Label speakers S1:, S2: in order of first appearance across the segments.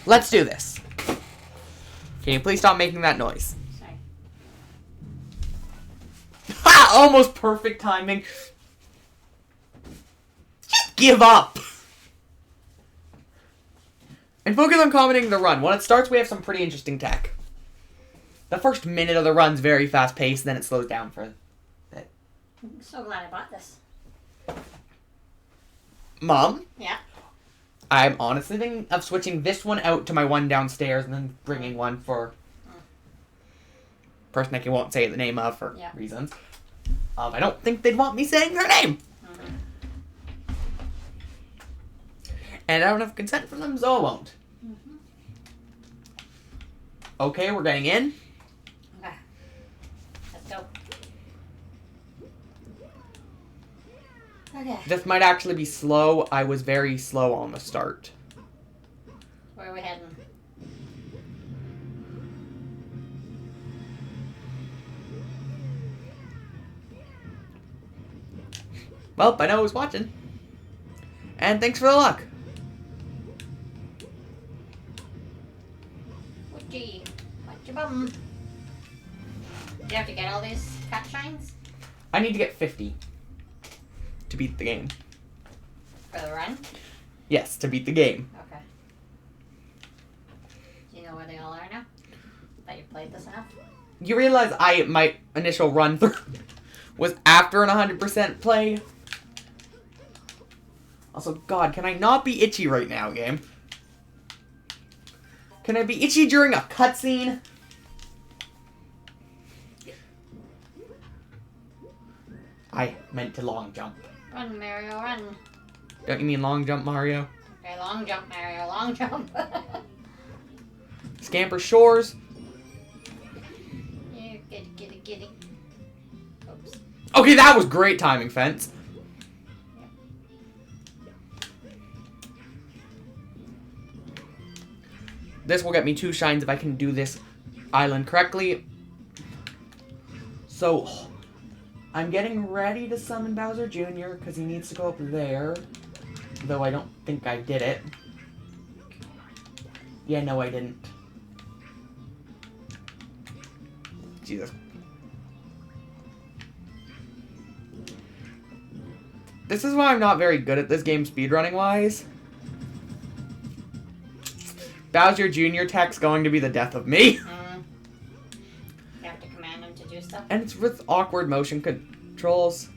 S1: Let's do this. Can you please stop making that noise?
S2: Sorry.
S1: Ha! Almost perfect timing. Just give up. And focus on commenting the run. When it starts, we have some pretty interesting tech. The first minute of the run's very fast-paced, then it slows down for a bit.
S2: I'm so glad I bought this.
S1: Mom?
S2: Yeah?
S1: I'm honestly thinking of switching this one out to my one downstairs and then bringing one for person I won't say the name of for reasons. I don't think they'd want me saying their name. And I don't have consent from them, so I won't. Okay, we're getting in.
S2: Okay. Let's go. Okay.
S1: This might actually be slow. I was very slow on the start.
S2: Where are we heading?
S1: Well, I know who's watching. And thanks for the luck.
S2: Gee, watch your bum. Do you have to get all these cat shines?
S1: I need to get 50 to beat the game.
S2: For the run?
S1: Yes, to beat the game.
S2: Okay. Do you know where they all are now? That you played this enough?
S1: You realize my initial run through was after an 100% play? Also, God, can I not be itchy right now, game? Can I be itchy during a cutscene? I meant to long jump.
S2: Run, Mario, run.
S1: Don't you mean long jump, Mario?
S2: Okay, long jump, Mario, long jump.
S1: Scamper Shores.
S2: Yeah, giddy. Oops.
S1: Okay, that was great timing, Fence. This will get me 2 shines if I can do this island correctly. So, I'm getting ready to summon Bowser Jr. because he needs to go up there. Though I don't think I did it. Yeah, no, I didn't. Jesus. This is why I'm not very good at this game speedrunning-wise. Bowser Jr. tech's going to be the death of me.
S2: You have to command him to do stuff.
S1: And it's with awkward motion controls.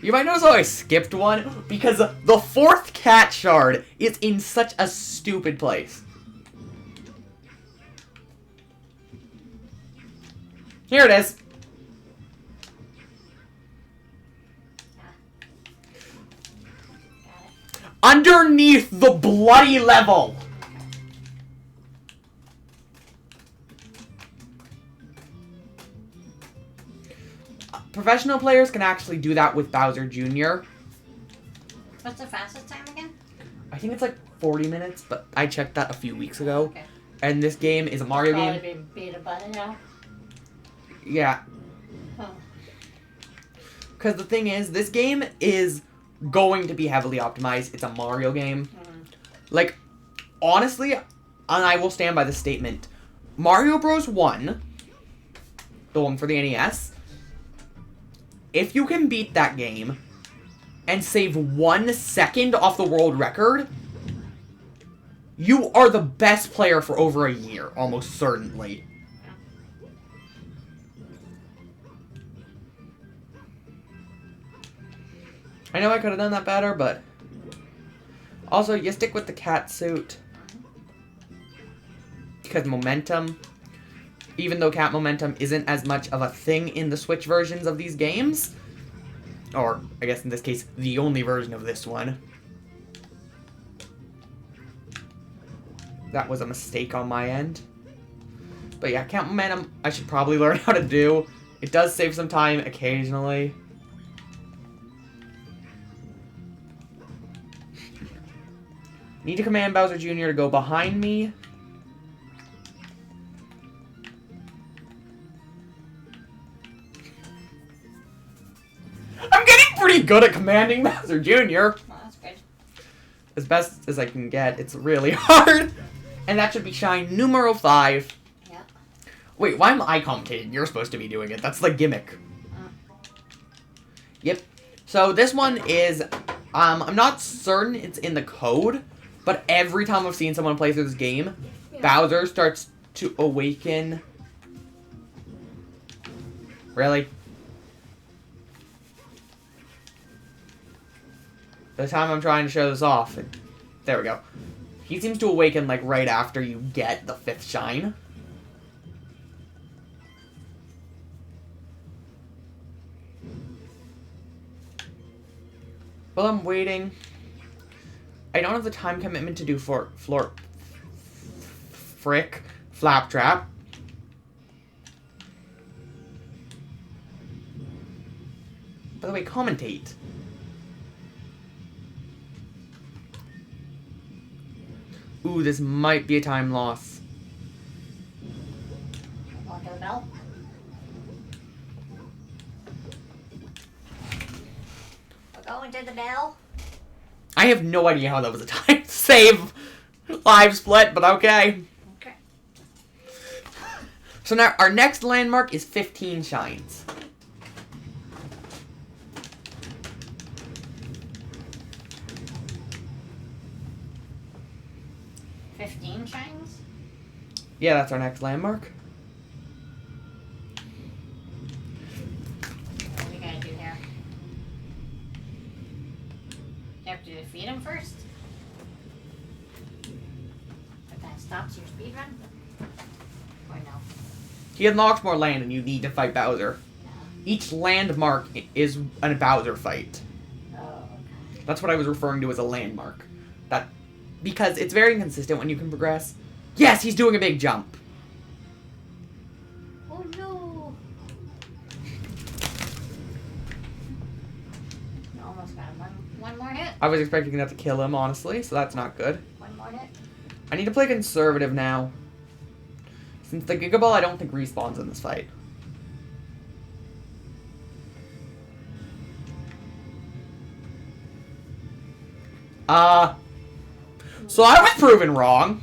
S1: You might notice how I skipped one, because the 4th cat shard is in such a stupid place. Here it is. Underneath the bloody level. Professional players can actually do that with Bowser Jr.
S2: What's the fastest time again?
S1: I think it's like 40 minutes, but I checked that a few weeks ago.
S2: Okay.
S1: And this game is a Mario game.
S2: Probably beat a button now.
S1: Yeah.
S2: Oh.
S1: Because the thing is, this game is going to be heavily optimized. It's a Mario game. Like, honestly, and I will stand by the statement, Mario Bros. 1, the one for the NES, if you can beat that game and save 1 second off the world record, you are the best player for over a year, almost certainly. I know I could have done that better, but also, you stick with the cat suit because momentum, even though cat momentum isn't as much of a thing in the Switch versions of these games, or I guess in this case, the only version of this one. That was a mistake on my end. But yeah, cat momentum, I should probably learn how to do. It does save some time occasionally. Need to command Bowser Jr. to go behind me. I'm getting pretty good at commanding Bowser Jr.
S2: Well, that's good.
S1: as best as I can get. It's really hard. And that should be shine numero 5.
S2: Yeah.
S1: Wait, why am I commentating? You're supposed to be doing it. That's the gimmick. Yep. So this one is, I'm not certain it's in the code, but every time I've seen someone play through this game, Bowser starts to awaken. Really? The time I'm trying to show this off. There we go. He seems to awaken, like, right after you get the 5th shine. Well, I'm waiting. I don't have the time commitment to do Flaptrap. By the way, commentate. Ooh, this might be a time loss.
S2: Want the bell? We're going to the bell.
S1: I have no idea how that was a time save live split, but okay.
S2: Okay.
S1: So now our next landmark is 15 shines.
S2: Shines?
S1: Yeah, that's our next landmark.
S2: What do we gotta do here? You have to defeat him first? But that stops your speed run? Or no?
S1: He unlocks more land and you need to fight Bowser.
S2: No.
S1: Each landmark is a Bowser fight.
S2: Oh, okay.
S1: That's what I was referring to as a landmark. Because it's very inconsistent when you can progress. Yes, he's doing a big jump.
S2: Oh no! You almost got him. One more hit.
S1: I was expecting that to kill him, honestly, so that's not good.
S2: One more hit.
S1: I need to play conservative now. Since the Giga Ball, I don't think respawns in this fight. So I was proven wrong.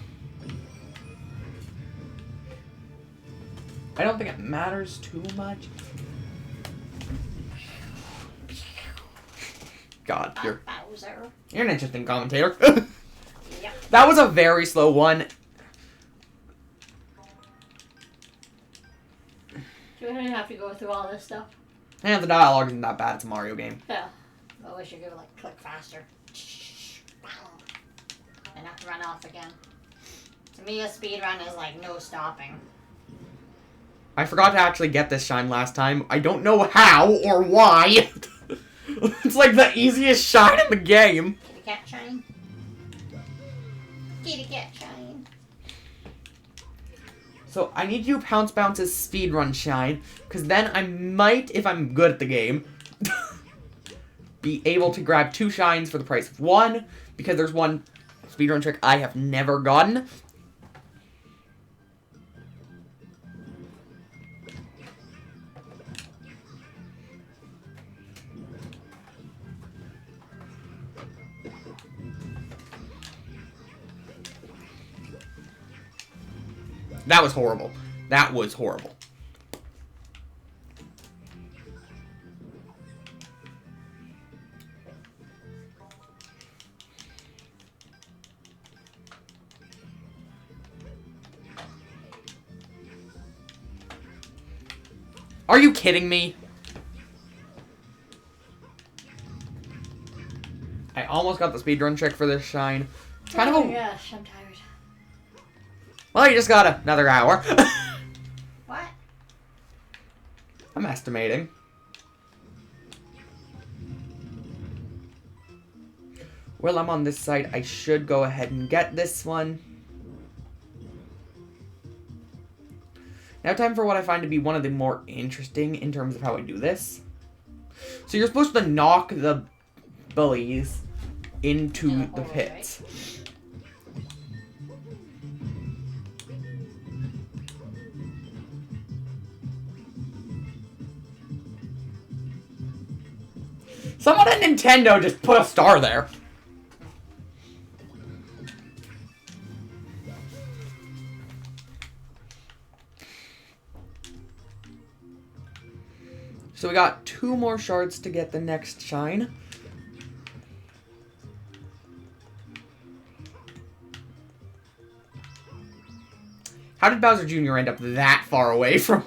S1: I don't think it matters too much. God, you're
S2: Bowser.
S1: an interesting commentator.
S2: Yep.
S1: That was a very slow one.
S2: Do we really have to go through all this stuff?
S1: And the dialogue isn't that bad. It's a Mario game.
S2: Yeah. I wish you could like click faster. And have to run off again. To me, a speed run is like no stopping.
S1: I forgot to actually get this shine last time. I don't know how or why. It's like the easiest shine in the game.
S2: Kitty cat shine. Kitty cat shine.
S1: So I need to do Pounce Bounce's speedrun shine, because then I might, if I'm good at the game, be able to grab 2 shines for the price of 1, because there's one speedrun trick I have never gotten. That was horrible. That was horrible. Are you kidding me? I almost got the speedrun trick for this shine. It's kind of a...
S2: gosh, I'm tired.
S1: Well, you just got another hour.
S2: What?
S1: I'm estimating. Well, I'm on this side. I should go ahead and get this one. Now time for what I find to be one of the more interesting in terms of how I do this. So you're supposed to knock the bullies into the pits. Someone at Nintendo just put a star there. So we got 2 more shards to get the next shine. How did Bowser Jr. end up that far away from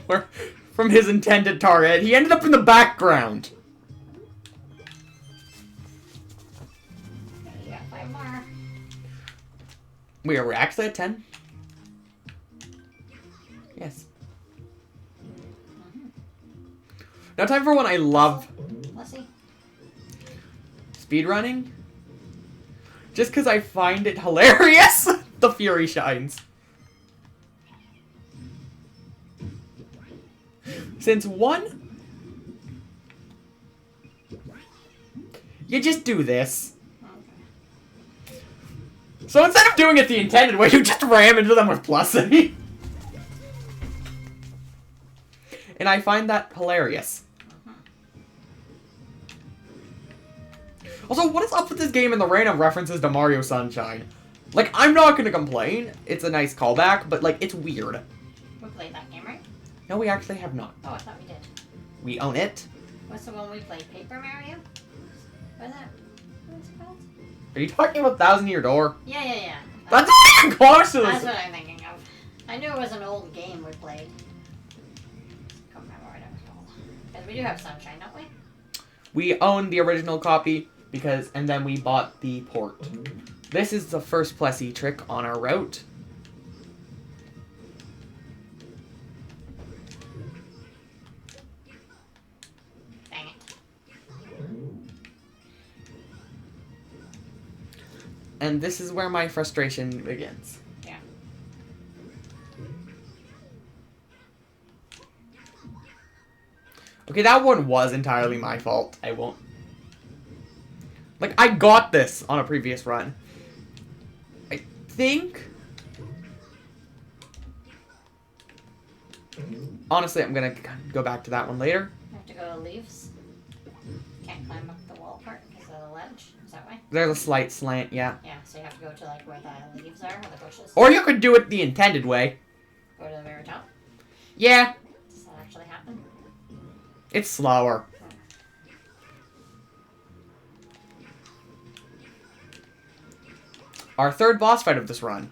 S1: his intended target? He ended up in the background.
S2: Okay, you got 5 more.
S1: We're actually at 10. Yes. Now time for one I love.
S2: Let's see.
S1: Speedrunning. Just because I find it hilarious. The Fury shines. Since one, you just do this. So instead of doing it the intended way, you just ram into them with Plusity. And I find that hilarious. Also, what is up with this game and the random references to Mario Sunshine? Like, I'm not gonna complain. It's a nice callback, but, like, it's weird.
S2: We played that game, right?
S1: No, we actually have not.
S2: Oh, I thought we did.
S1: We own it.
S2: What's the one we played? Paper Mario? What's that? What's it called?
S1: Are you talking about Thousand Year Door?
S2: Yeah.
S1: That's not even close to
S2: That's
S1: this.
S2: what I'm thinking of. I knew it was an old game we played. Can't remember what it was called. Because we do have Sunshine, don't we?
S1: We own the original copy and then we bought the port. This is the first Plessy trick on our route.
S2: Dang it.
S1: And this is where my frustration begins.
S2: Yeah.
S1: Okay, that one was entirely my fault. I won't. Like, I got this on a previous run. I think. Honestly, I'm gonna go back to that one later.
S2: You have to go to leaves. Can't climb up the wall part because of the ledge. Is that right?
S1: There's a slight slant, yeah.
S2: Yeah, so you have to go to like where the leaves are, or the bushes.
S1: Or you could do it the intended way.
S2: Go to the very top.
S1: Yeah,
S2: Does that actually happen?
S1: it's slower. Our third boss fight of this run.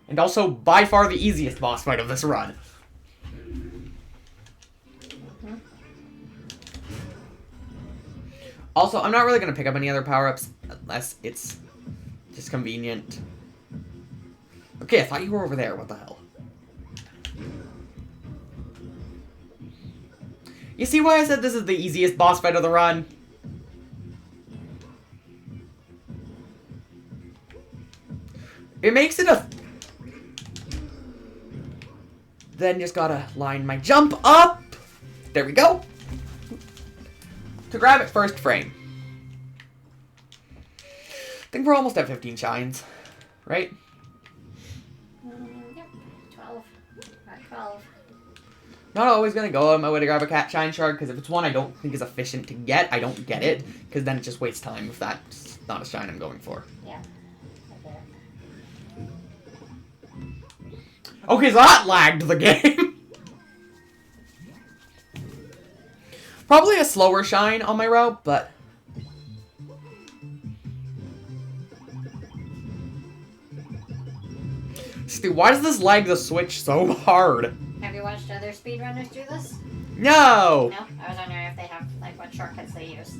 S1: And also, by far, the easiest boss fight of this run. Also, I'm not really going to pick up any other power-ups unless it's just convenient. Okay, I thought you were over there. What the hell? You see why I said this is the easiest boss fight of the run? It makes it a... Then just gotta line my jump up. There we go. To grab it first frame. I think we're almost at 15 shines, right?
S2: Yep. 12. At 12.
S1: Not always gonna go out of my way to grab a cat shine shard, because if it's one I don't think is efficient to get, I don't get it, because then it just wastes time if that's not a shine I'm going for.
S2: Yeah. Right there.
S1: Okay, so that lagged the game. Probably a slower shine on my route, but... Dude, why does this lag the Switch so hard?
S2: Have you watched other speedrunners do this?
S1: No!
S2: No? I was wondering if they have, like, what shortcuts they use.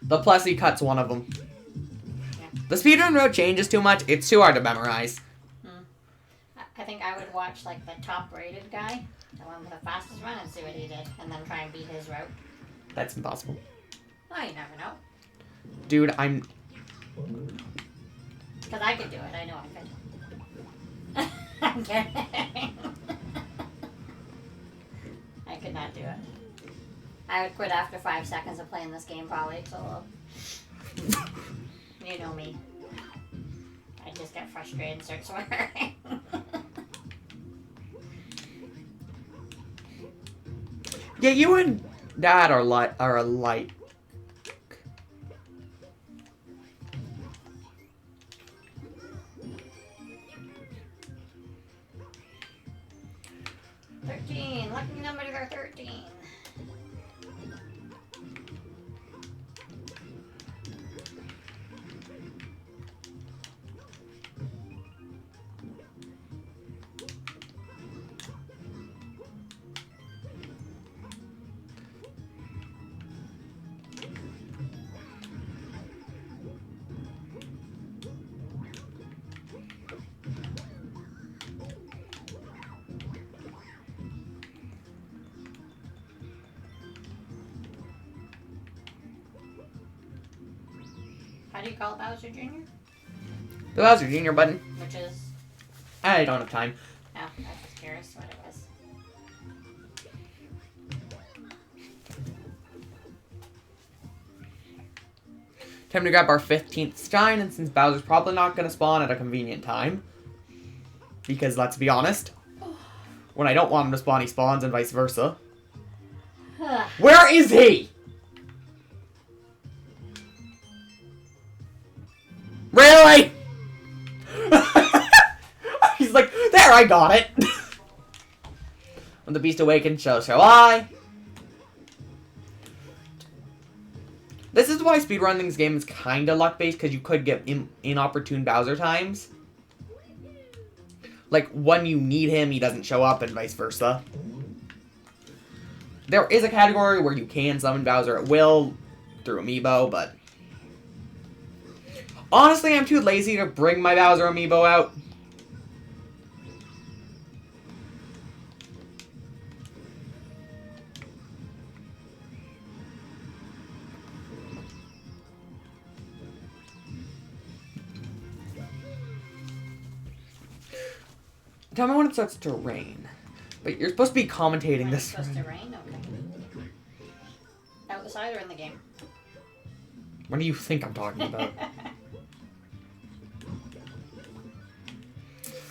S1: The Plessy cut's one of them.
S2: Yeah.
S1: The speedrun route changes too much. It's too hard to memorize.
S2: I think I would watch, like, the top-rated guy, the one with the fastest run, and see what he did, and then try and beat his route.
S1: That's impossible.
S2: Oh, you never know.
S1: Dude, I'm...
S2: Because I could do it. I know I could. I'm kidding. I could not do it. I would quit after 5 seconds of playing this game, probably, so... You know me. I just get frustrated and start swearing.
S1: Yeah, you and Dad are alike.
S2: 13. Lucky numbers are 13. How do you call it Bowser Jr.?
S1: The Bowser Jr. button.
S2: Which is?
S1: I don't have time.
S2: Oh, I was curious what it was.
S1: Time to grab our 15th shine, and since Bowser's probably not going to spawn at a convenient time, because let's be honest, when I don't want him to spawn, he spawns, and vice versa. Where is he? Really? He's like, there, I got it. When the beast awakens, so shall I. This is why speedrunning this game is kind of luck-based, because you could get inopportune Bowser times. Like, when you need him, he doesn't show up, and vice versa. There is a category where you can summon Bowser at will through Amiibo, but... honestly, I'm too lazy to bring my Bowser Amiibo out. Tell me when it starts to rain. But you're supposed to be commentating this.
S2: It's supposed to rain? Okay. Outside or in the game?
S1: What do you think I'm talking about?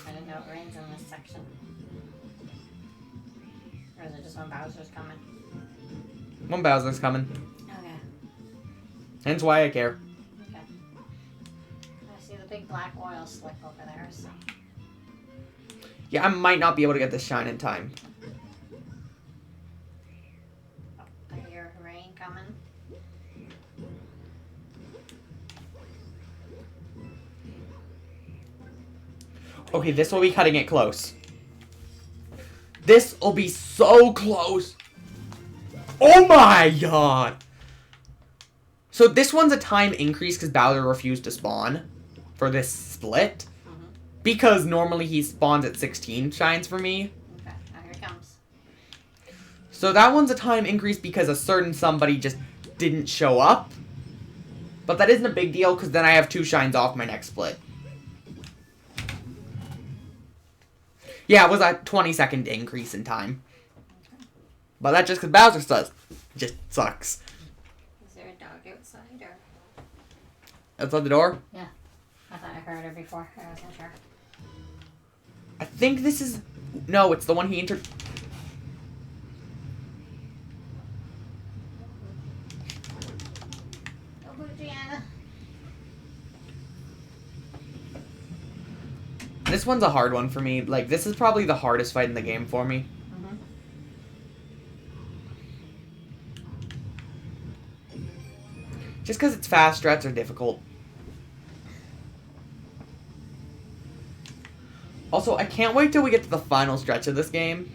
S2: I didn't know it rains in this section. Or is it just when Bowser's coming?
S1: When Bowser's coming.
S2: Okay.
S1: Hence why I care.
S2: Okay. I see the big black oil slick over there, so...
S1: Yeah, I might not be able to get this shine in time.
S2: Oh, I hear rain coming.
S1: Okay, this will be cutting it close. This will be so close. Oh my god. So this one's a time increase because Bowser refused to spawn for this split. Because normally he spawns at 16 shines for me.
S2: Okay, now here it comes.
S1: So that one's a time increase because a certain somebody just didn't show up. But that isn't a big deal because then I have 2 shines off my next split. Yeah, it was a 20-second increase in time. But that's just because Bowser does. It just sucks.
S2: Is there a dog outside or?
S1: Outside the door?
S2: Yeah. I thought I heard her before. I wasn't sure.
S1: I think this is... no, it's the one he entered...
S2: Oh, Gianna.
S1: This one's a hard one for me. Like, this is probably the hardest fight in the game for me. Just because its fast strats are difficult. Also, I can't wait till we get to the final stretch of this game.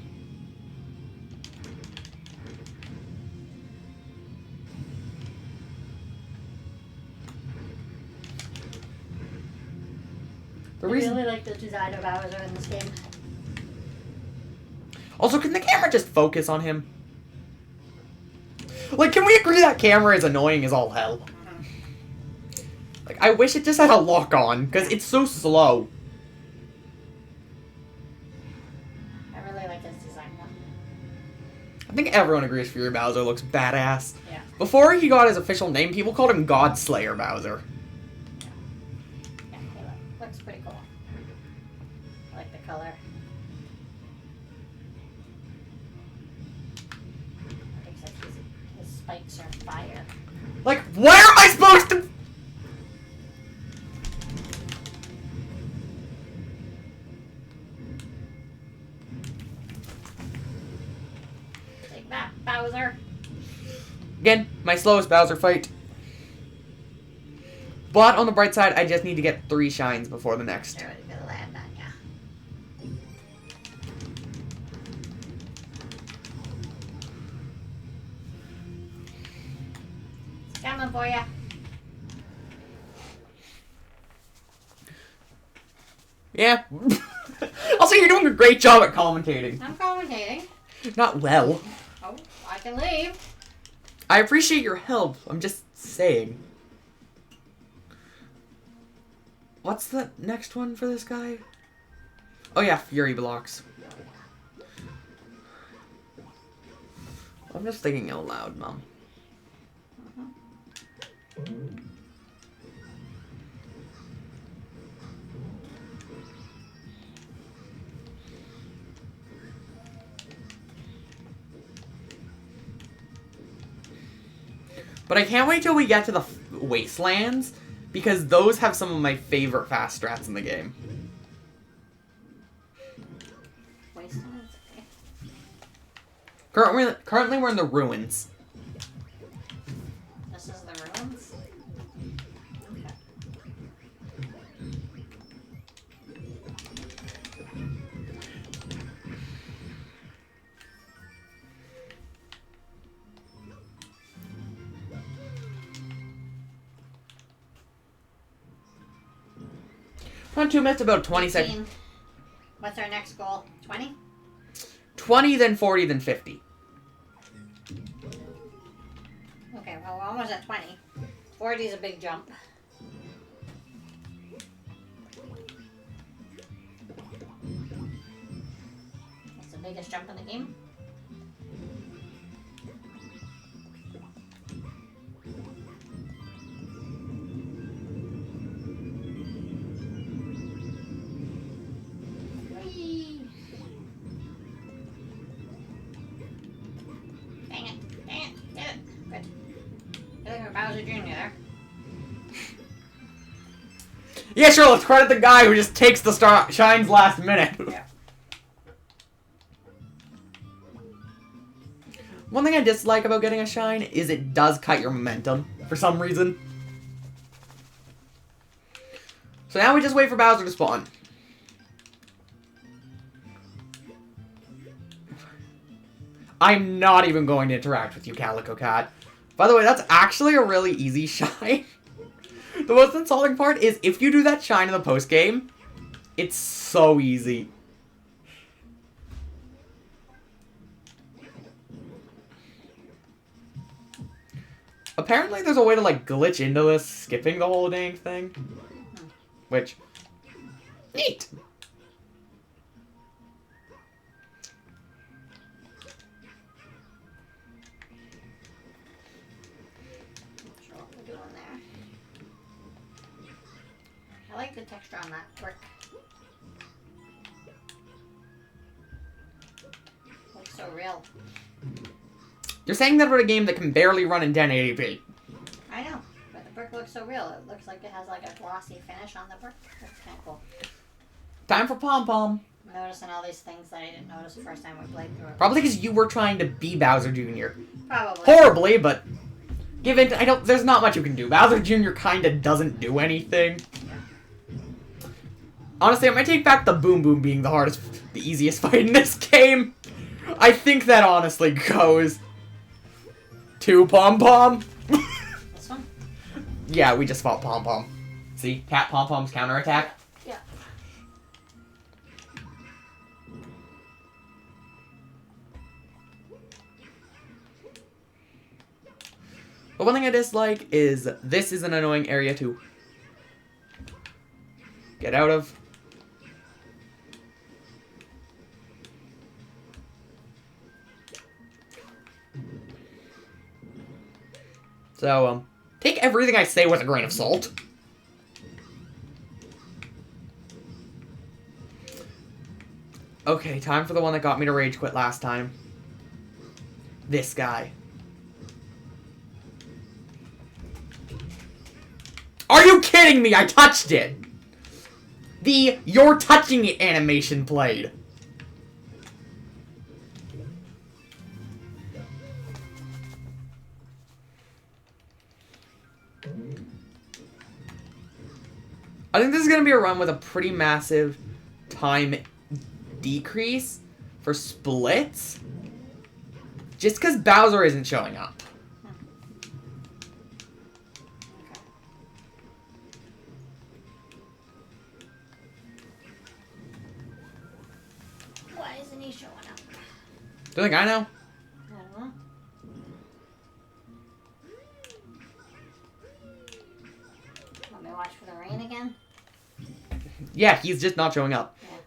S2: I really like the design of Bowser in this game.
S1: Also, can the camera just focus on him? Like, can we agree that camera is annoying as all hell? Like, I wish it just had a lock on, because it's so slow.
S2: I really like this design though.
S1: I think everyone agrees Fury Bowser looks badass.
S2: Yeah.
S1: Before he got his official name, people called him Godslayer Bowser.
S2: Yeah, he looks pretty cool. I like the color. Except his spikes are fire.
S1: Like, where am I supposed to... my slowest Bowser fight. But on the bright side, I just need to get 3 shines before the next.
S2: They're gonna land on ya. It's coming for ya.
S1: Yeah. Also, you're doing a great job at commentating.
S2: I'm commentating.
S1: Not well.
S2: Oh, I can leave.
S1: I appreciate your help. I'm just saying. What's the next one for this guy? Oh yeah, Fury blocks. I'm just thinking out loud, Mom. But I can't wait till we get to the Wastelands, because those have some of my favorite fast strats in the game.
S2: Wastelands, okay.
S1: Currently we're in the ruins.
S2: This is the ruins? Okay.
S1: Not 2 minutes, about 20 seconds.
S2: 18. What's our next goal? 20?
S1: 20, then 40, then 50.
S2: Okay, well, we're almost at 20. 40 is a big jump. That's the biggest jump in the game. Whee! Dang it, did it. Good. Good for Bowser Jr. there.
S1: Yeah, sure, let's credit the guy who just takes the shines last minute.
S2: Yeah.
S1: One thing I dislike about getting a shine is it does cut your momentum for some reason. So now we just wait for Bowser to spawn. I'm not even going to interact with you, Calico Cat. By the way, that's actually a really easy shine. The most insulting part is if you do that shine in the post-game, it's so easy. Apparently there's a way to like glitch into this, skipping the whole dang thing. Which, neat.
S2: Not sure what we're doing there. I like the texture on that brick. Looks so real.
S1: You're saying that about a game that can barely run in 1080p.
S2: I know, but the brick looks so real. It looks like it has like a glossy finish on the brick. That's kind of cool.
S1: Time for Pom Pom.
S2: I'm noticing all these things that I didn't notice the first time we played through it.
S1: Probably because you were trying to be Bowser Jr.
S2: Probably.
S1: Horribly, but given there's not much you can do. Bowser Jr. kind of doesn't do anything. Honestly, I might take back the Boom Boom being the easiest fight in this game. I think that honestly goes to Pom Pom.
S2: This one?
S1: Yeah, we just fought Pom Pom. See? Cat Pom Pom's counterattack.
S2: Yeah.
S1: But one thing I dislike is this is an annoying area to get out of. So, take everything I say with a grain of salt. Okay, time for the one that got me to rage quit last time. This guy. Are you kidding me? I touched it! The "you're touching it" animation played. I think this is going to be a run with a pretty massive time decrease for splits. Just because Bowser isn't showing up.
S2: Why isn't he showing up?
S1: Do you think I know?
S2: I don't know. Want me to watch for the rain again?
S1: Yeah, he's just not showing up.
S2: Yeah.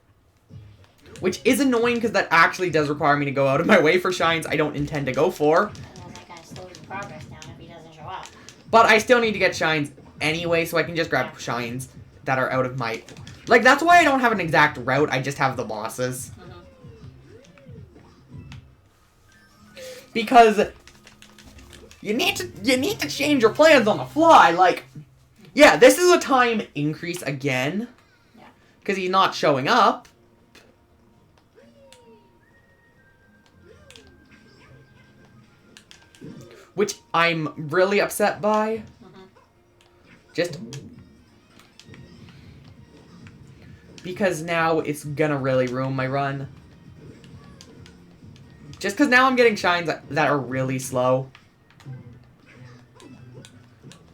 S1: Which is annoying because that actually does require me to go out of my way for shines I don't intend to go for.
S2: And then that kind of slows the progress down if he doesn't show up.
S1: But I still need to get shines anyway, so I can just grab shines that are out of my... Like, that's why I don't have an exact route, I just have the bosses. Because you need to change your plans on the fly. Like, yeah, this is a time increase again.
S2: Yeah.
S1: Because he's not showing up. Which I'm really upset by. Just because now it's gonna really ruin my run. Just because now I'm getting shines that are really slow.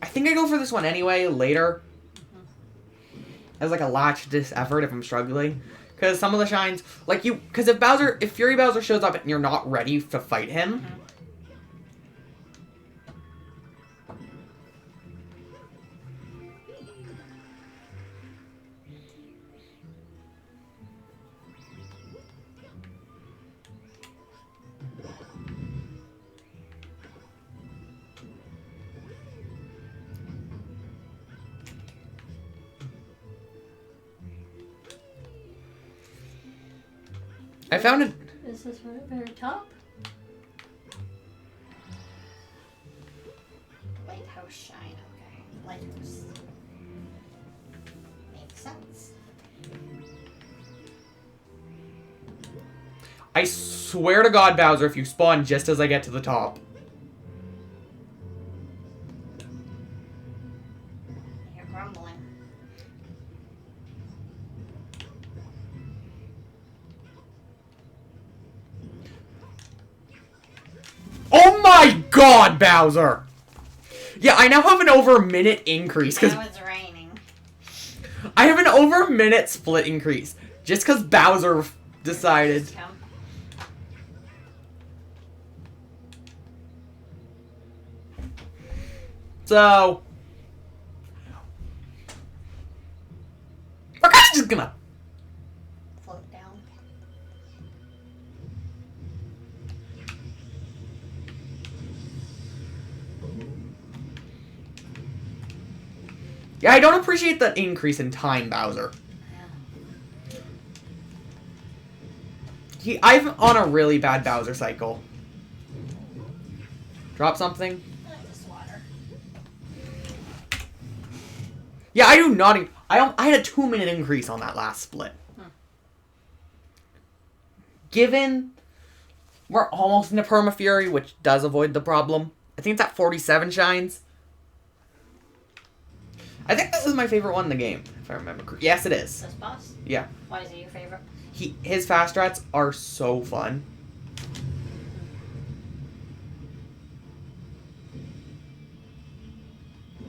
S1: I think I go for this one anyway, later. As like a last-ditch effort if I'm struggling. Because some of the shines, like you, because if Fury Bowser shows up and you're not ready to fight him, I found it.
S2: Is this right at the very top? Lighthouse shine, okay. Lighthouse. Makes sense.
S1: I swear to God, Bowser, if you spawn just as I get to the top.
S2: You're grumbling.
S1: Oh my God, Bowser! Yeah, I now have an over a minute increase because
S2: Now it's raining.
S1: I have an over a minute split increase just because Bowser decided.
S2: Just come.
S1: So we're kind of just gonna.
S2: Float down.
S1: Yeah, I don't appreciate the increase in time, Bowser. I'm on a really bad Bowser cycle. Drop something.
S2: Just water.
S1: Yeah, I do not. I had a 2-minute increase on that last split. Given we're almost into Perma Fury, which does avoid the problem. I think it's at 47 shines. I think this is my favorite one in the game, if I remember correctly. Yes, it is.
S2: This boss?
S1: Yeah.
S2: Why is he your favorite?
S1: His fast strats are so fun.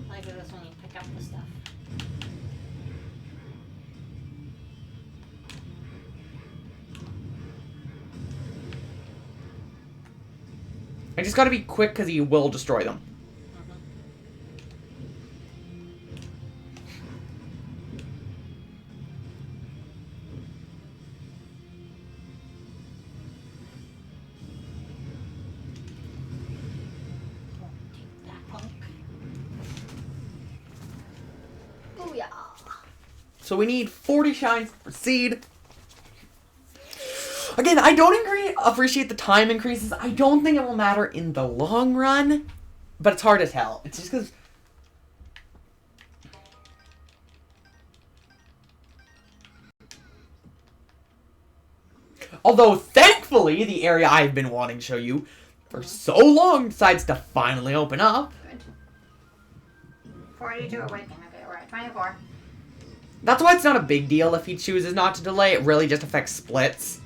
S2: I like this when you pick up the stuff.
S1: I just gotta be quick because he will destroy them.
S2: Take that punk. Booyah!
S1: So we need 40 shines to proceed. Again, I don't appreciate the time increases. I don't think it will matter in the long run, but it's hard to tell. It's just because... Although, thankfully, the area I've been wanting to show you for so long decides to finally open up.
S2: Good. 42 awaken. Okay, we're at 24.
S1: That's why it's not a big deal if he chooses not to delay. It really just affects splits.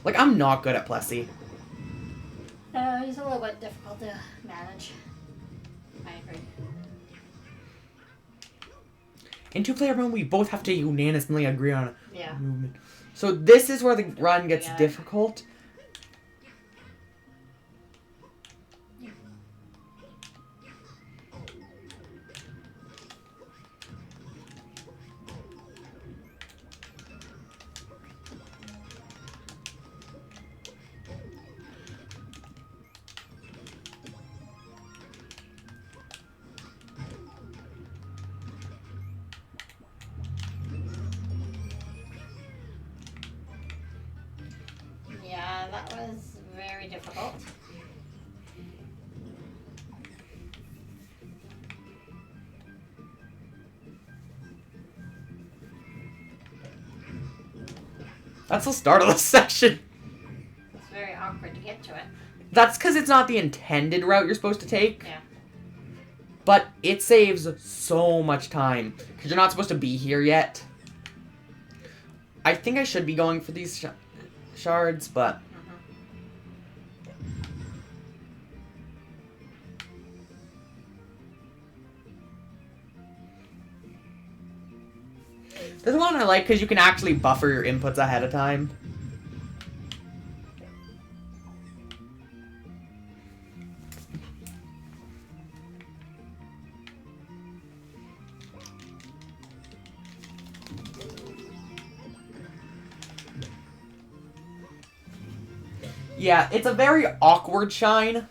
S1: Like, I'm not good at Plessy.
S2: He's a little bit difficult to manage. I agree.
S1: In two-player mode, we both have to unanimously agree on a
S2: Yeah.
S1: movement. So this is where the run gets difficult.
S2: Yeah, that was very difficult.
S1: That's the start of the section.
S2: It's very awkward to get to it.
S1: That's because it's not the intended route you're supposed to take.
S2: Yeah.
S1: But it saves so much time. Because you're not supposed to be here yet. I think I should be going for these shards, but... There's one I like because you can actually buffer your inputs ahead of time. Yeah, it's a very awkward shine.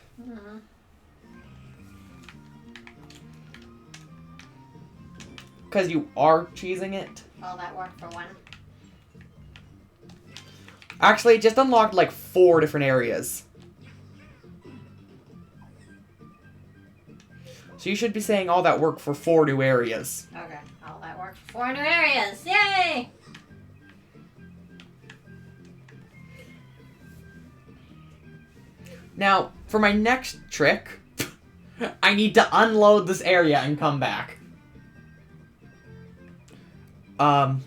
S1: Because you are cheesing it.
S2: All that work for one.
S1: Actually, it just unlocked like 4 different areas. So you should be saying all that work for 4 new areas.
S2: Okay, all that work for 4 new areas. Yay!
S1: Now, for my next trick, I need to unload this area and come back. I'm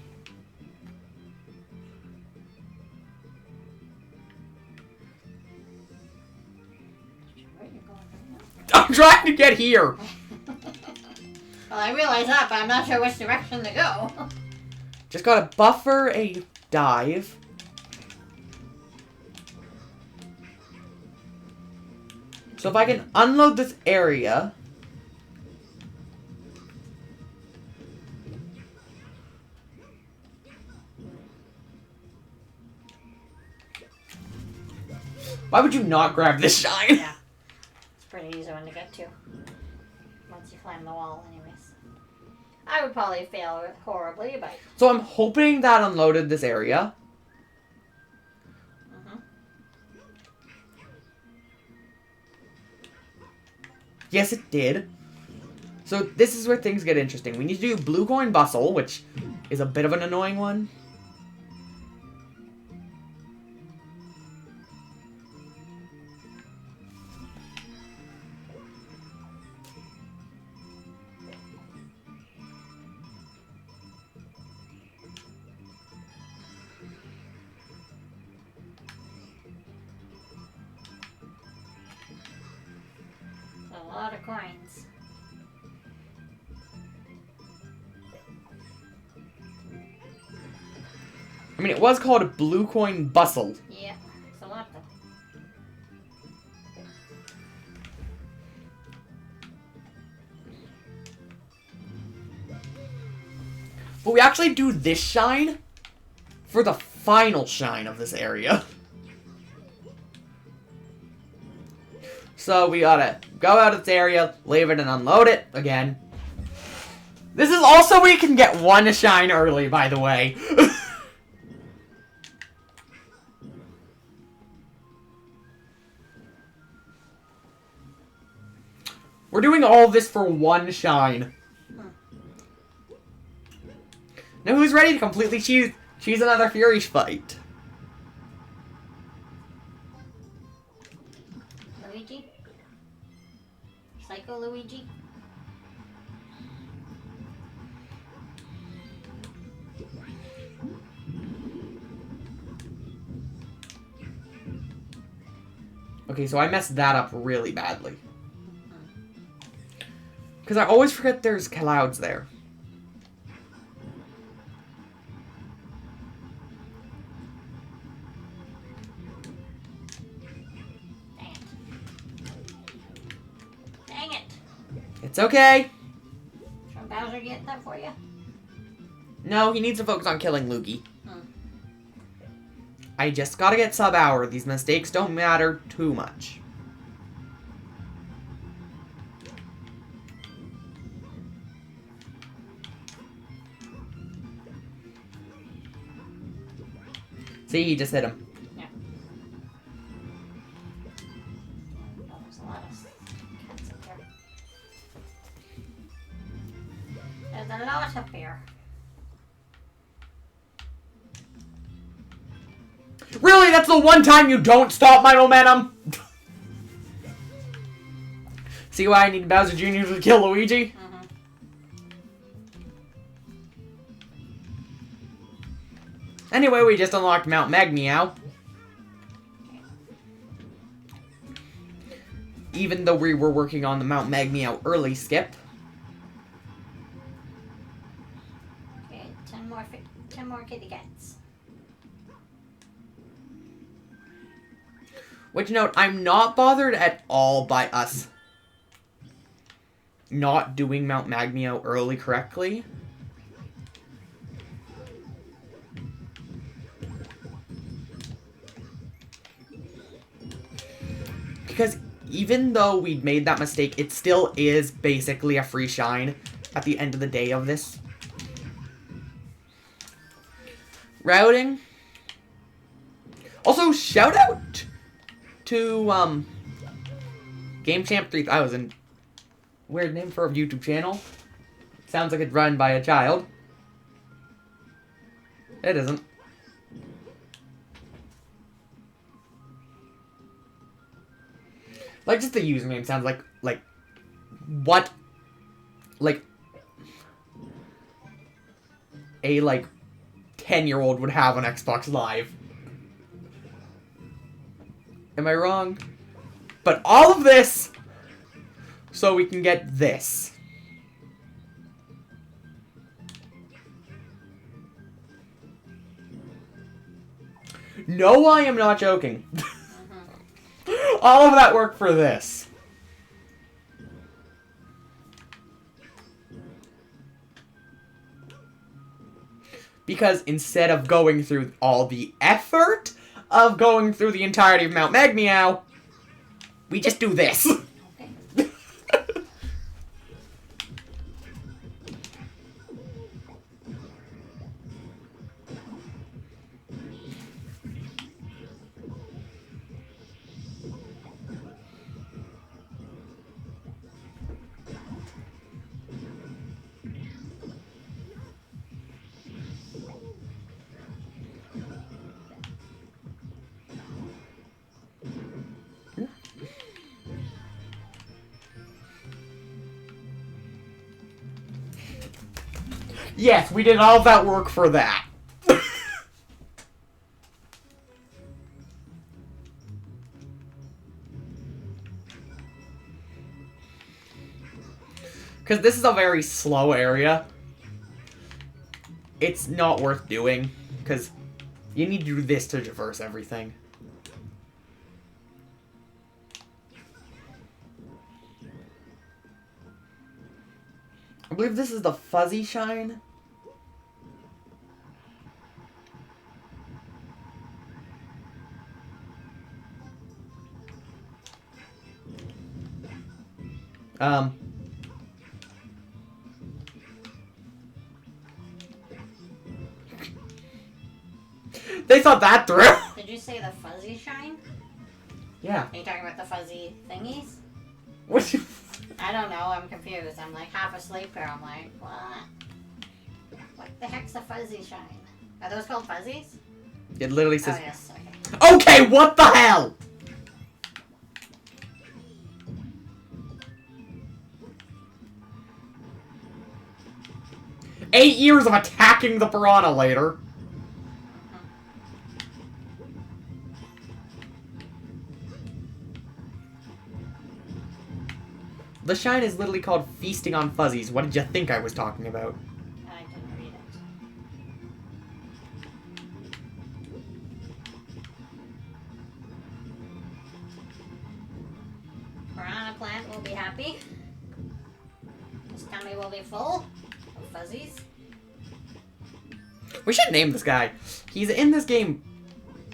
S1: trying to get here.
S2: Well, I realize that, but I'm not sure which direction to go.
S1: Just gotta buffer a dive. So if I can unload this area... Why would you not grab this shine?
S2: Yeah. It's a pretty easy one to get to. Once you climb the wall, anyways. I would probably fail horribly, but...
S1: So I'm hoping that unloaded this area. Yes, it did. So this is where things get interesting. We need to do blue coin bustle, which is a bit of an annoying one.
S2: A lot of coins.
S1: I mean, it was called a blue coin bustle.
S2: Yeah, it's a lot though.
S1: But we actually do this shine for the final shine of this area. So we gotta go out of this area, leave it, and unload it again. This is also where you can get 1 shine early, by the way. We're doing all this for 1 shine. Now who's ready to completely choose another Fury fight?
S2: Psycho Luigi.
S1: Okay, so I messed that up really badly. Because I always forget there's clouds there.
S2: Dang it. Dang it.
S1: It's okay.
S2: Should Bowser get that for you?
S1: No, he needs to focus on killing Luigi. I just gotta get sub-hour. These mistakes don't matter too much. See, he just hit him.
S2: Yeah. Oh, there's a lot of cats up here. There's a lot up here.
S1: Really? That's the one time you don't stop my momentum? See why I need Bowser Jr. to kill Luigi? Anyway, we just unlocked Mount Magmeow. Even though we were working on the Mount Magmeow early skip.
S2: Okay, 10 more kitty cats.
S1: Which note, I'm not bothered at all by us not doing Mount Magmeow early correctly. Because even though we made that mistake, it still is basically a free shine at the end of the day of this. Routing. Also, shout out to Game Champ 3000. Weird name for a YouTube channel. Sounds like it's run by a child. It isn't. Like, just the username sounds like what? Like a 10-year-old would have on Xbox Live. Am I wrong? But all of this so we can get this. No, I am not joking. All of that work for this. Because instead of going through all the effort of going through the entirety of Mount Magmeow, we just do this.
S2: Okay.
S1: Yes, we did all of that work for that. Because this is a very slow area. It's not worth doing, because you need to do this to traverse everything. I believe this is the fuzzy shine. They thought that through.
S2: Did you say the fuzzy shine?
S1: Yeah.
S2: Are you talking about the fuzzy thingies?
S1: What you...
S2: I don't know, I'm confused. I'm like half asleep here. I'm like, what? What the heck's a fuzzy shine? Are those called fuzzies?
S1: It literally says...
S2: Oh, yes, okay.
S1: Okay, what the hell? 8 years of attacking the piranha later. The shine is literally called Feasting on Fuzzies. What did you think I was talking about?
S2: I didn't read it. Piranha plant will be happy. His tummy will be full of fuzzies.
S1: We should name this guy. He's in this game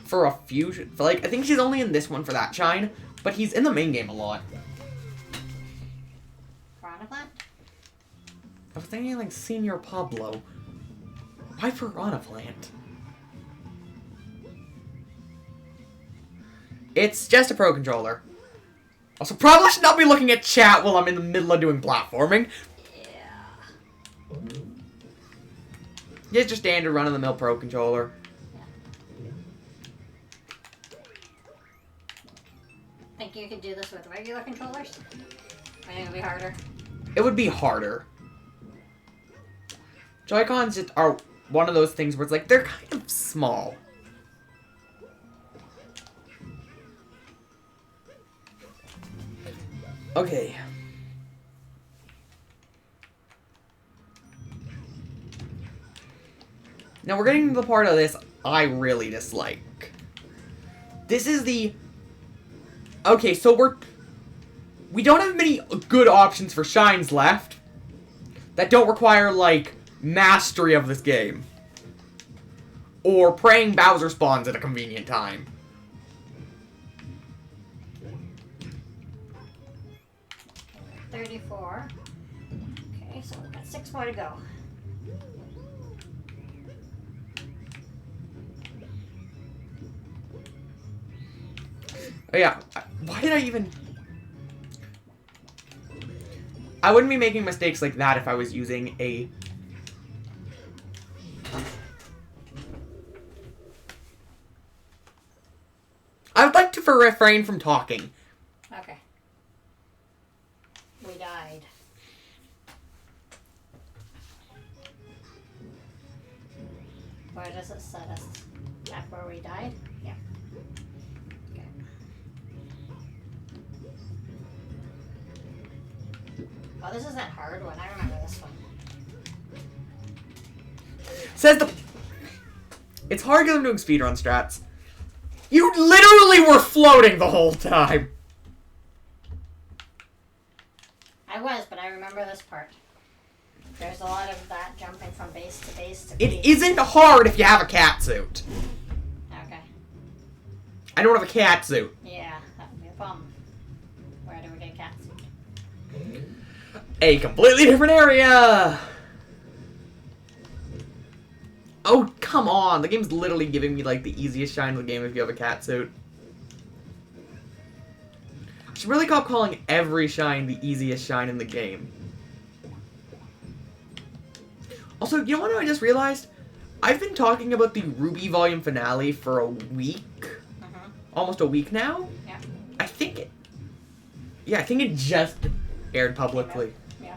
S1: for a few... I think he's only in this one for that shine, but he's in the main game a lot.
S2: Piranha plant?
S1: I was thinking like Senior Pablo. Why Piranha Plant? It's just a Pro Controller. Also, probably should not be looking at chat while I'm in the middle of doing platforming.
S2: Yeah.
S1: Yeah, it's just standard run-of-the-mill Pro Controller.
S2: Think you could do this with regular controllers? I think it'll be harder.
S1: It would be harder. Joy-Cons just are one of those things where it's like, they're kind of small. Okay. Now we're getting to the part of this I really dislike. This is the... Okay, so we don't have many good options for shines left that don't require, like, mastery of this game. Or praying Bowser spawns at a convenient time.
S2: We're at 34. Okay, so we've got 6 more to go.
S1: Oh yeah, why did I even... I wouldn't be making mistakes like that if I was using a... I would like to refrain from talking.
S2: Okay. We died. Where does it set us? Back where we died? Yeah. Okay. Oh, this is that hard one. I remember this one.
S1: Says the... It's hard because I'm doing speedrun strats. You literally were floating the whole time.
S2: I was, but I remember this part. There's a lot of that jumping from base to base to
S1: It isn't hard if you have a cat suit.
S2: Okay.
S1: I don't have a cat suit.
S2: Yeah, that would be a problem. Where do we get a cat suit?
S1: A completely different area. Oh, come on. The game's literally giving me, like, the easiest shine in the game if you have a cat suit. I should really stop calling every shine the easiest shine in the game. Also, you know what I just realized? I've been talking about the Ruby Volume finale for a week. Almost a week now?
S2: Yeah.
S1: I think it... Yeah, I think it just aired publicly.
S2: Yeah.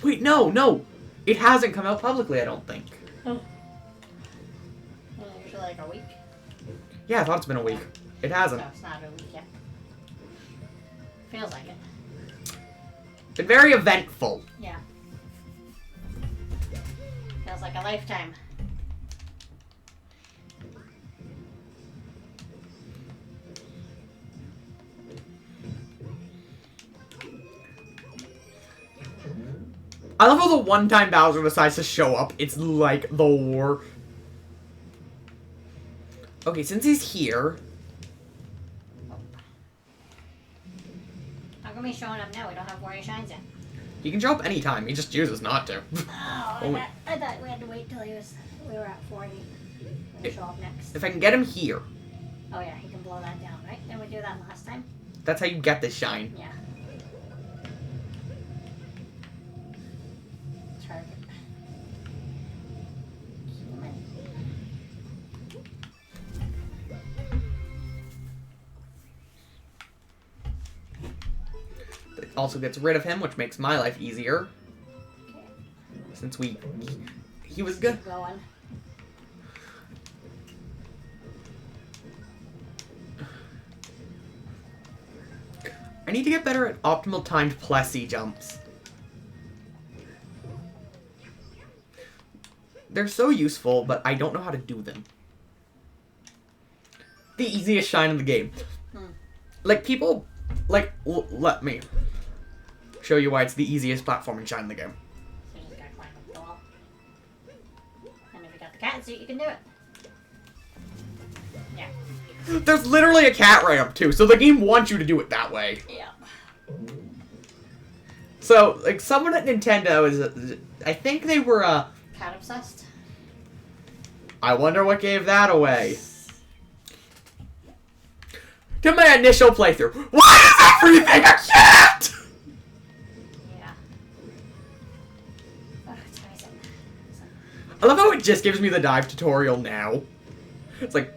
S1: Wait, no! It hasn't come out publicly, I don't think.
S2: Oh. Usually like a week.
S1: Yeah, I thought it's been a week. It hasn't.
S2: No, it's not a week yet. Feels like it.
S1: Been very eventful.
S2: Yeah. Feels like a lifetime.
S1: I love how the one time Bowser decides to show up, it's like the war. Okay, since he's here...
S2: How come he's showing up now? We don't have where he shines yet.
S1: He can show up anytime, he just chooses not to.
S2: Oh, I thought we had to wait till we were at 40. We'll show up next.
S1: If I can get him here,
S2: Oh yeah, he can blow that down, right? Didn't we do that last time?
S1: that's how you get this shine.
S2: Yeah. Target. Human.
S1: also gets rid of him, which makes my life easier.
S2: Okay.
S1: Since he was good.
S2: Keep going.
S1: I need to get better at optimal timed Plessy jumps. They're so useful, but I don't know how to do them. The easiest shine in the game. Like, people... Like, let me show you why it's the easiest platforming shine in the game.
S2: So you just gotta climb up the wall. And if you got the cat suit, you can do it. Yeah.
S1: There's literally a cat ramp, too, so the game wants you to do it that way.
S2: Yeah.
S1: So, like, someone at Nintendo is... I think they were,
S2: Cat obsessed?
S1: I wonder what gave that away. To my initial playthrough. Why is everything a cat?!
S2: Yeah. Oh, it's amazing.
S1: I love how it just gives me the dive tutorial now. It's like...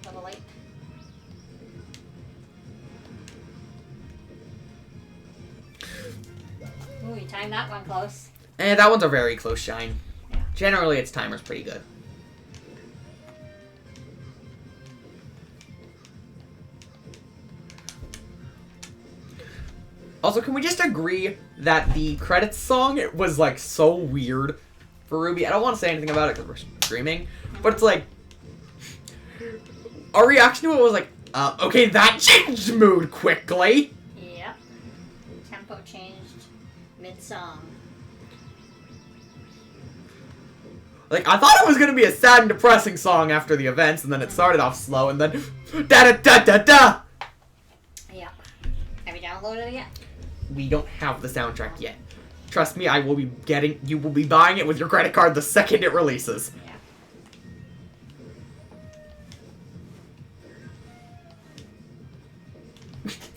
S2: Level 8. Ooh, you timed that one close.
S1: That one's a very close shine.
S2: Yeah.
S1: Generally, its timer's pretty good. Also, can we just agree that the credits song was, like, so weird for Ruby? I don't want to say anything about it because we're streaming, but it's like... Our reaction to it was like, okay, that changed mood quickly!
S2: Yep. Tempo changed mid-song.
S1: Like, I thought it was gonna be a sad and depressing song after the events, and then it started off slow, and then... Da-da-da-da-da!
S2: Yep. Have you downloaded it yet?
S1: We don't have the soundtrack yet. Trust me, I will be you will be buying it with your credit card the second it releases.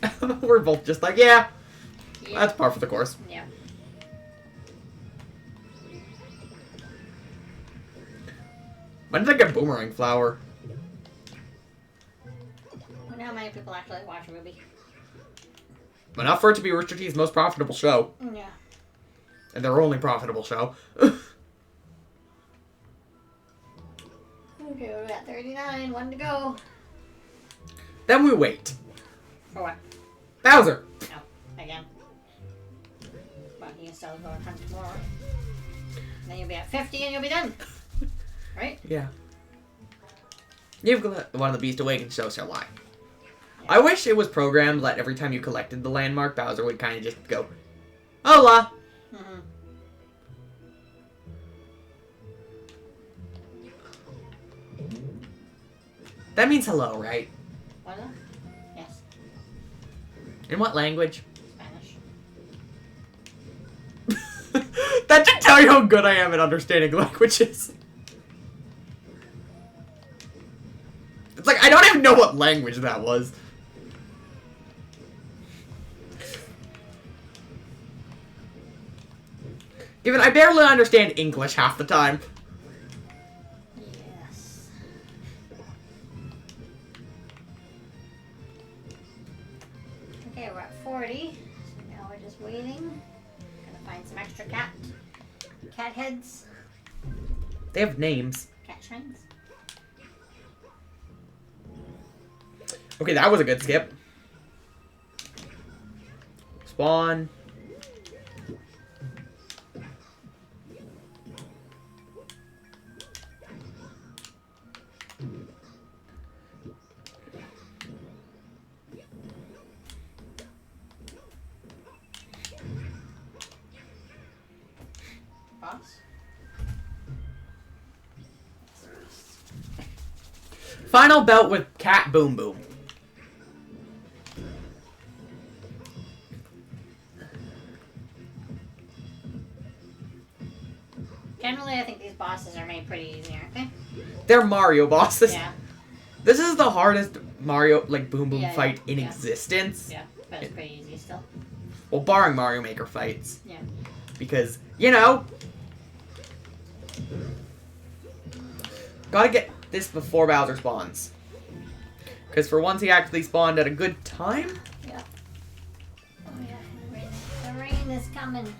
S2: Yeah.
S1: We're both just like, yeah, that's par for the course.
S2: Yeah.
S1: When did I get Boomerang Flower?
S2: I wonder how many people actually watch Ruby.
S1: Enough for it to be Rooster Teeth's most profitable show.
S2: Yeah.
S1: And their only profitable show.
S2: Okay, we're at 39. One to go.
S1: Then we wait.
S2: For what?
S1: Bowser!
S2: Oh, again. But you can still go and hunt more. Then you'll be at 50 and you'll be done. Right?
S1: Yeah. You've got one of the Beast Awakens, so shall I. I wish it was programmed that every time you collected the landmark, Bowser would kind of just go, Hola!
S2: Mm-hmm.
S1: That means hello, right?
S2: What? Yes.
S1: In what language?
S2: Spanish.
S1: That should tell you how good I am at understanding languages. It's like, I don't even know what language that was. Given I barely understand English half the time.
S2: Yes. Okay, we're at 40. So now we're just waiting. Gonna find some extra cat heads.
S1: They have names.
S2: Cat shrines.
S1: Okay, that was a good skip. Spawn.
S2: Boss.
S1: Final belt with Cat Boom Boom.
S2: Generally, I think these bosses are made pretty easy, aren't they?
S1: They're Mario bosses.
S2: Yeah.
S1: This is the hardest Mario, like, Boom Boom
S2: Yeah,
S1: fight
S2: yeah,
S1: in
S2: yeah.
S1: existence.
S2: Yeah, but it's pretty easy still.
S1: Well, barring Mario Maker fights.
S2: Yeah.
S1: Because, you know, gotta get this before Bowser spawns. Because for once he actually spawned at a good time.
S2: Yeah. rain is coming.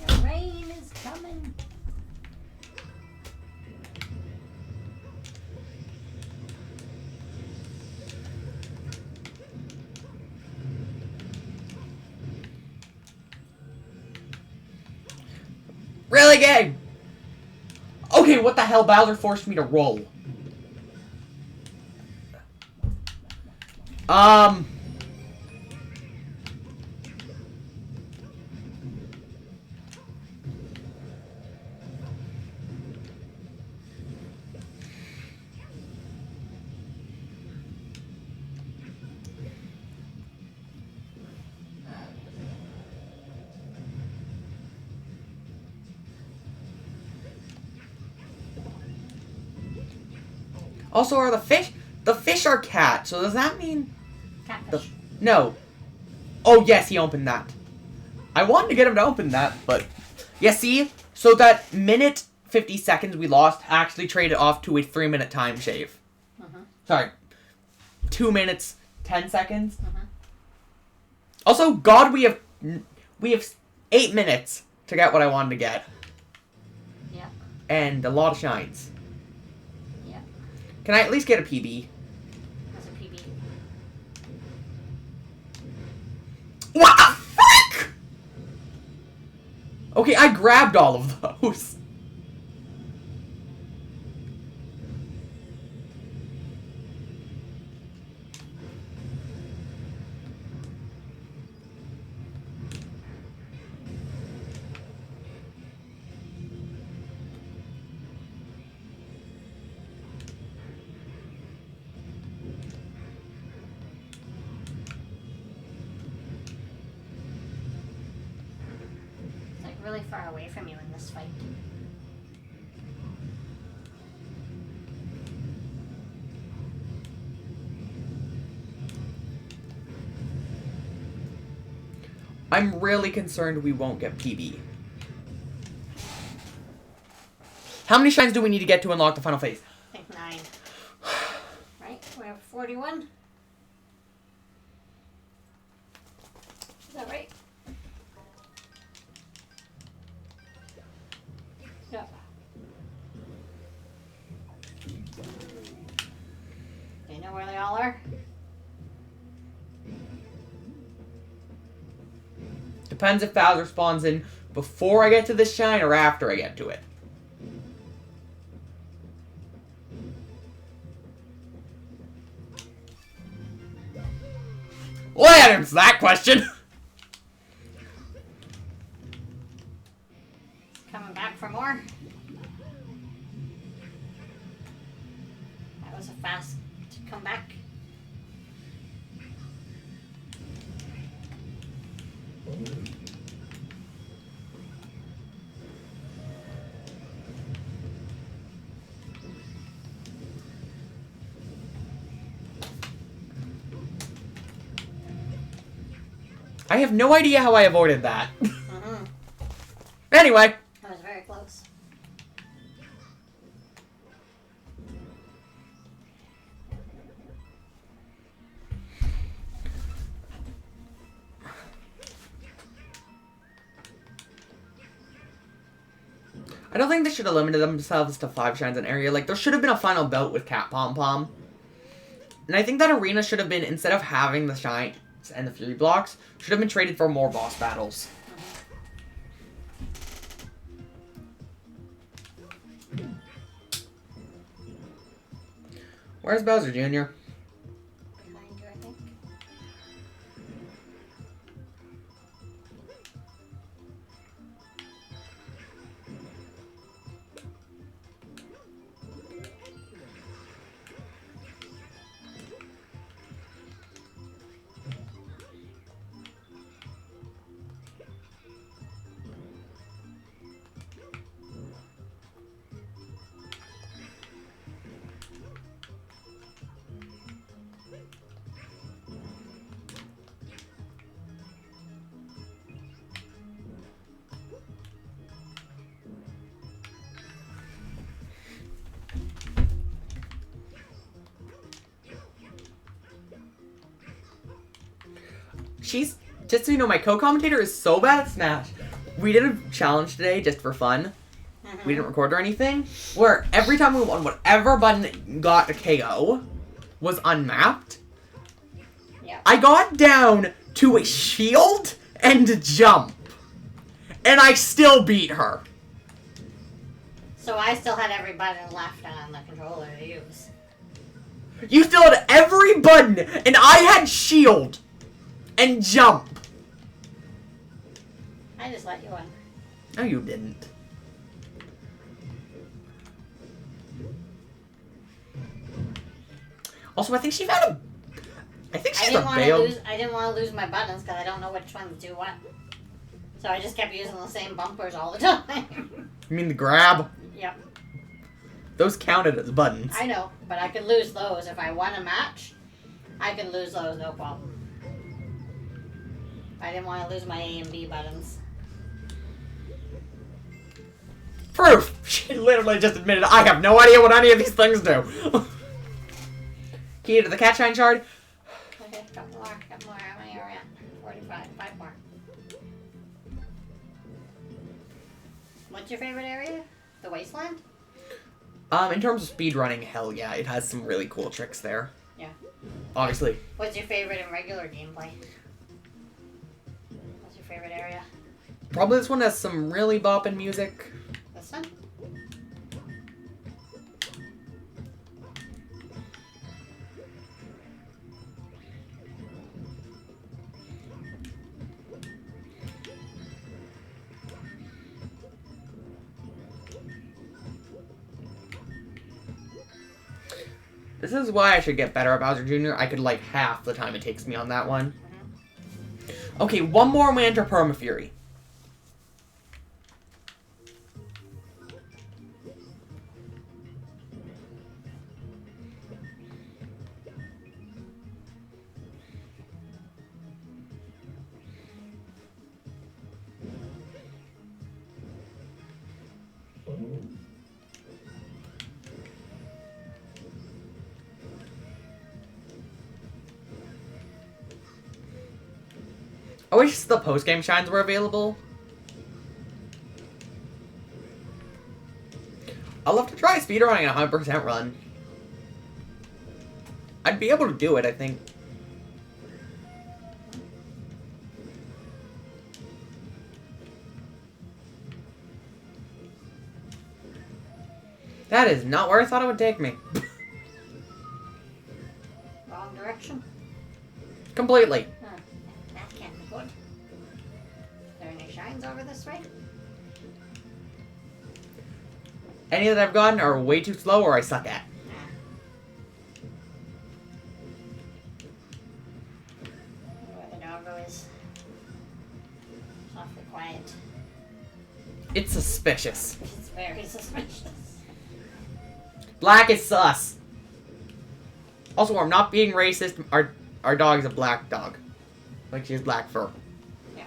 S2: The rain is coming.
S1: Really, game? Okay, what the hell? Bowser forced me to roll. Also, are the fish are cat, so does that mean...
S2: Catfish.
S1: No. Oh, yes, he opened that. I wanted to get him to open that, but... Yeah, see? So that minute 50 seconds we lost actually traded off to a 3-minute time shave. Sorry. 2 minutes, 10 seconds. Also, God, we have 8 minutes to get what I wanted to get.
S2: Yeah.
S1: And a lot of shines.
S2: Yeah.
S1: Can I at least get a PB?
S2: That's a PB.
S1: What the frick? Okay, I grabbed all of those.
S2: Really far away from you in this fight.
S1: I'm really concerned we won't get PB. How many shines do we need to get to unlock the final phase?
S2: I think 9. Right? We have 41. Is that right? Yeah. Do you know where they all are?
S1: Depends if Bowser spawns in before I get to this shine or after I get to it. Well, that answers that question.
S2: Coming back for more. That was a fast comeback.
S1: I have no idea how I avoided that. Anyway.
S2: That was very close.
S1: I don't think they should have limited themselves to 5 shines an area. Like, there should have been a final belt with Cat Pom Pom. And I think that arena should have been, instead of having the shines and the Fury blocks, should have been traded for more boss battles. Where's Bowser Jr.?
S2: Behind you, I think.
S1: just so you know, my co-commentator is so bad at Smash. We did a challenge today just for fun. We didn't record or anything. Where every time we won, whatever button got a KO was unmapped.
S2: Yeah.
S1: I got down to a shield and jump. And I still beat her.
S2: So I still had every button left on the controller to use.
S1: You still had every button, and I had shield and jump.
S2: I just let you win.
S1: No, you didn't. Also, I think she found a... I think she's a bail.
S2: I didn't want to lose my buttons because I don't know which ones do what. So I just kept using the same bumpers all the time.
S1: You mean the grab?
S2: Yep.
S1: Those counted as buttons.
S2: I know, but I could lose those. If I won a match, I could lose those, no problem. I didn't want to lose my A and B buttons.
S1: Proof! She literally just admitted, I have no idea what any of these things do. Key to the cat shine shard.
S2: Okay, couple more. How many are we at? 45. 5 more. What's your favorite area? The wasteland?
S1: In terms of speedrunning, hell yeah, it has some really cool tricks there.
S2: Yeah.
S1: Obviously.
S2: What's your favorite in regular gameplay? What's your favorite area?
S1: Probably this one has some really bopping music.
S2: This one?
S1: This is why I should get better at Bowser Jr. I could like half the time it takes me on that one. Okay, one more and we enter Permafury. I wish the post-game shines were available. I'd love to try speedrunning a 100% run. I'd be able to do it, I think. That is not where I thought it would take me.
S2: Wrong direction?
S1: Completely.
S2: Huh. That can't be good. Are there any shines over this way?
S1: Any that I've gotten are way too slow or I suck at.
S2: Where the doggo is. Awfully quiet.
S1: It's suspicious.
S2: It's very suspicious.
S1: Black is sus. Also, I'm not being racist. Our dog is a black dog. Like, she has black fur.
S2: Yeah.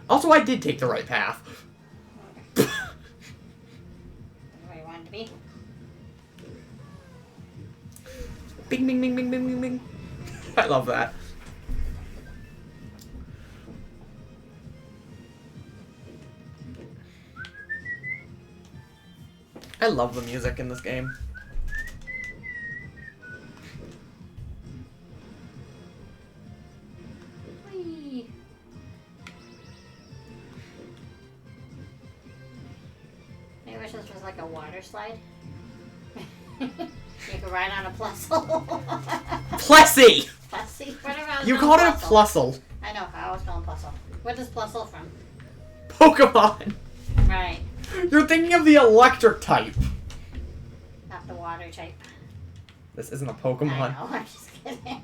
S1: Also, I did take the right path.
S2: Okay. Where you wanted to be?
S1: Bing, bing, bing, bing, bing, bing, bing. I love that. I love the music in this game.
S2: Whee! I wish this was like a water slide. You could ride on a plusle.
S1: Plessy!
S2: Plussy? Whatever.
S1: You called it a plusle.
S2: I know, I always call it plusle. What is plusle from?
S1: Pokemon.
S2: Right.
S1: You're thinking of the electric type.
S2: Not the water type.
S1: This isn't a Pokemon.
S2: I know, I'm just kidding.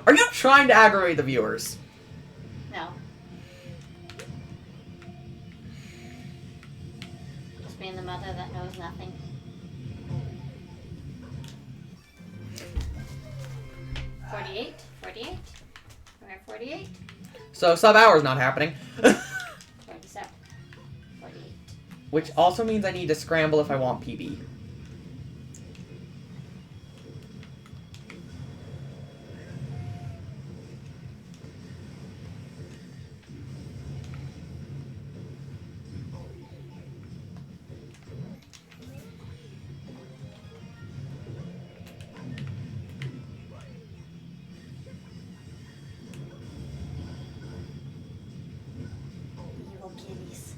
S1: Are you trying to aggravate the viewers?
S2: No. Just being the mother that knows nothing. $48? We're at 48?
S1: So sub-hour's not happening.
S2: 47. 48.
S1: Which also means I need to scramble if I want PB.
S2: kitties.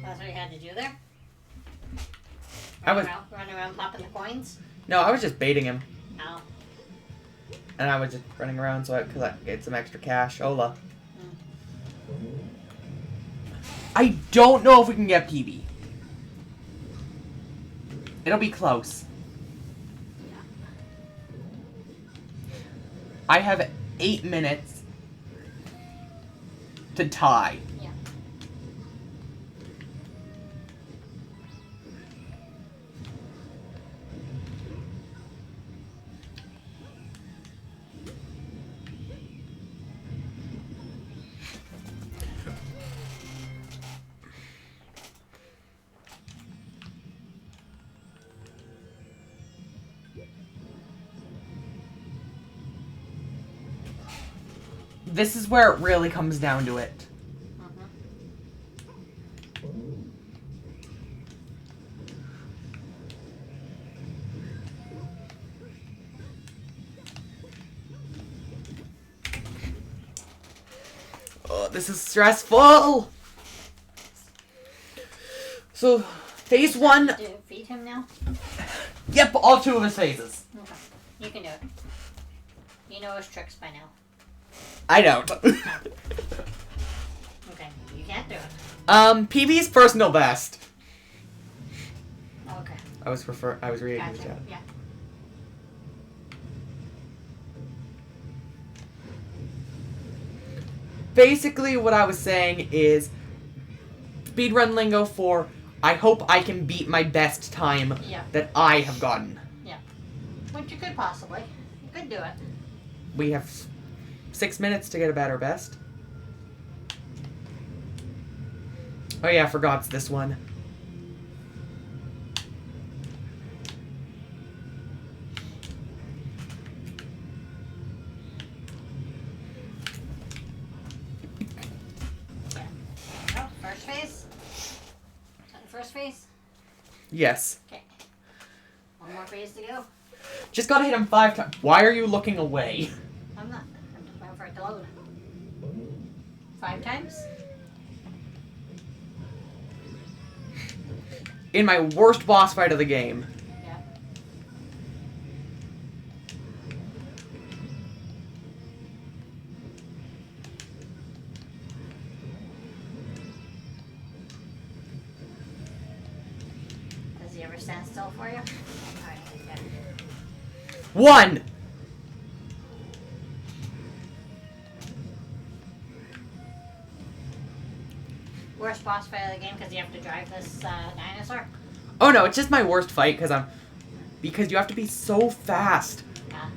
S2: That's what you had to do there? Running around popping the coins?
S1: No, I was just baiting him.
S2: Oh.
S1: And I was just running around so I could get some extra cash. Hola. I don't know if we can get PB. It'll be close. I have 8 minutes to tie.
S2: Yeah.
S1: This is where it really comes down to it. Oh, this is stressful. So, phase 1.
S2: Do you feed him now?
S1: Yep, all 2 of his phases.
S2: Okay. You can do it. You know his tricks by now.
S1: I don't.
S2: Okay. You can't do it.
S1: PB's personal best.
S2: Okay.
S1: I was reading the
S2: Gotcha.
S1: chat.
S2: Yeah.
S1: Basically, what I was saying is speedrun lingo for I hope I can beat my best time that I have gotten.
S2: Yeah. Which you could possibly. You could do it.
S1: We have 6 minutes to get a better best. Oh yeah, I forgot it's this one.
S2: Oh, first phase? Is that the first phase?
S1: Yes.
S2: Okay. One more phase to go.
S1: Just gotta hit him 5 times. Why are you looking away?
S2: I'm not. I'm just waiting for it to load. 5 times?
S1: In my worst boss fight of the game.
S2: Yeah. Does he ever stand still for you? Alright, yeah.
S1: 1!
S2: Worst boss fight of the game because you have to drive this dinosaur?
S1: Oh no, it's just my worst fight because you have to be so fast.
S2: Yeah.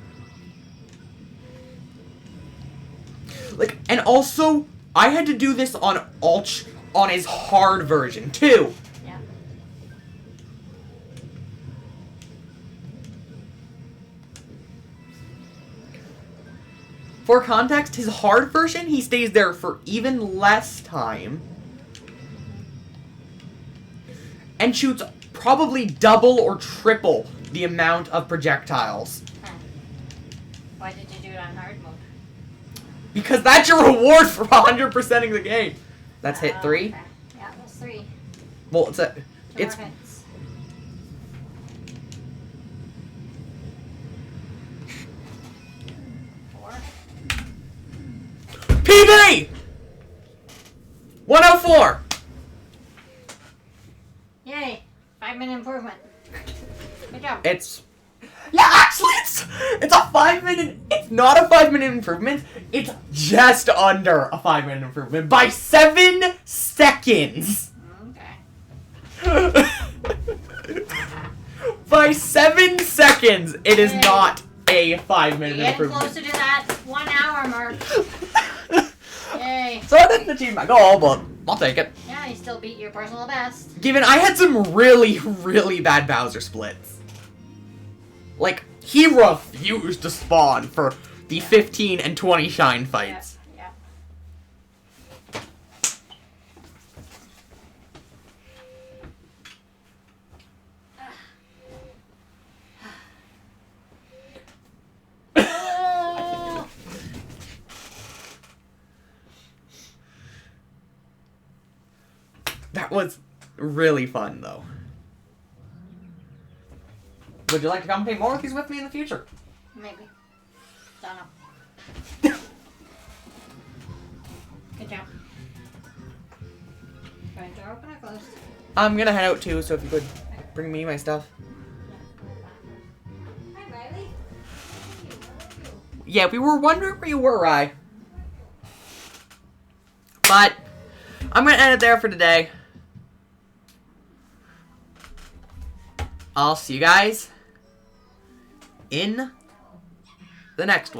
S1: Like, and also, I had to do this on his hard version too.
S2: Yeah.
S1: For context, his hard version, he stays there for even less time. And shoots probably double or triple the amount of projectiles.
S2: Huh. Why did you do it on hard mode?
S1: Because that's your reward for 100%ing the game. That's hit 3.
S2: Okay. Yeah, that's 3.
S1: Well,
S2: Two
S1: it's
S2: more hits.
S1: PB! 104!
S2: Yay! 5-minute improvement. Good job.
S1: Actually, it's a 5-minute. It's not a 5-minute improvement. It's just under a 5-minute improvement by 7 seconds.
S2: Okay.
S1: By 7 seconds, it is
S2: Yay.
S1: not a 5-minute
S2: You're getting
S1: improvement.
S2: closer to that 1 hour mark. Yay.
S1: So I didn't achieve my goal, but I'll take it.
S2: Yeah, you still beat your personal best.
S1: Given I had some really, really bad Bowser splits. Like, he refused to spawn for the 15 and 20 shine fights.
S2: Yeah.
S1: That was really fun, though. Would you like to come play more of these with me in the future?
S2: Maybe. Don't know. Good job. Going to open or closed?
S1: I'm gonna head out too, so if you could bring me my stuff.
S2: Hi, Riley.
S1: Yeah, we were wondering where you were, Rye. But I'm gonna end it there for today. I'll see you guys in the next one.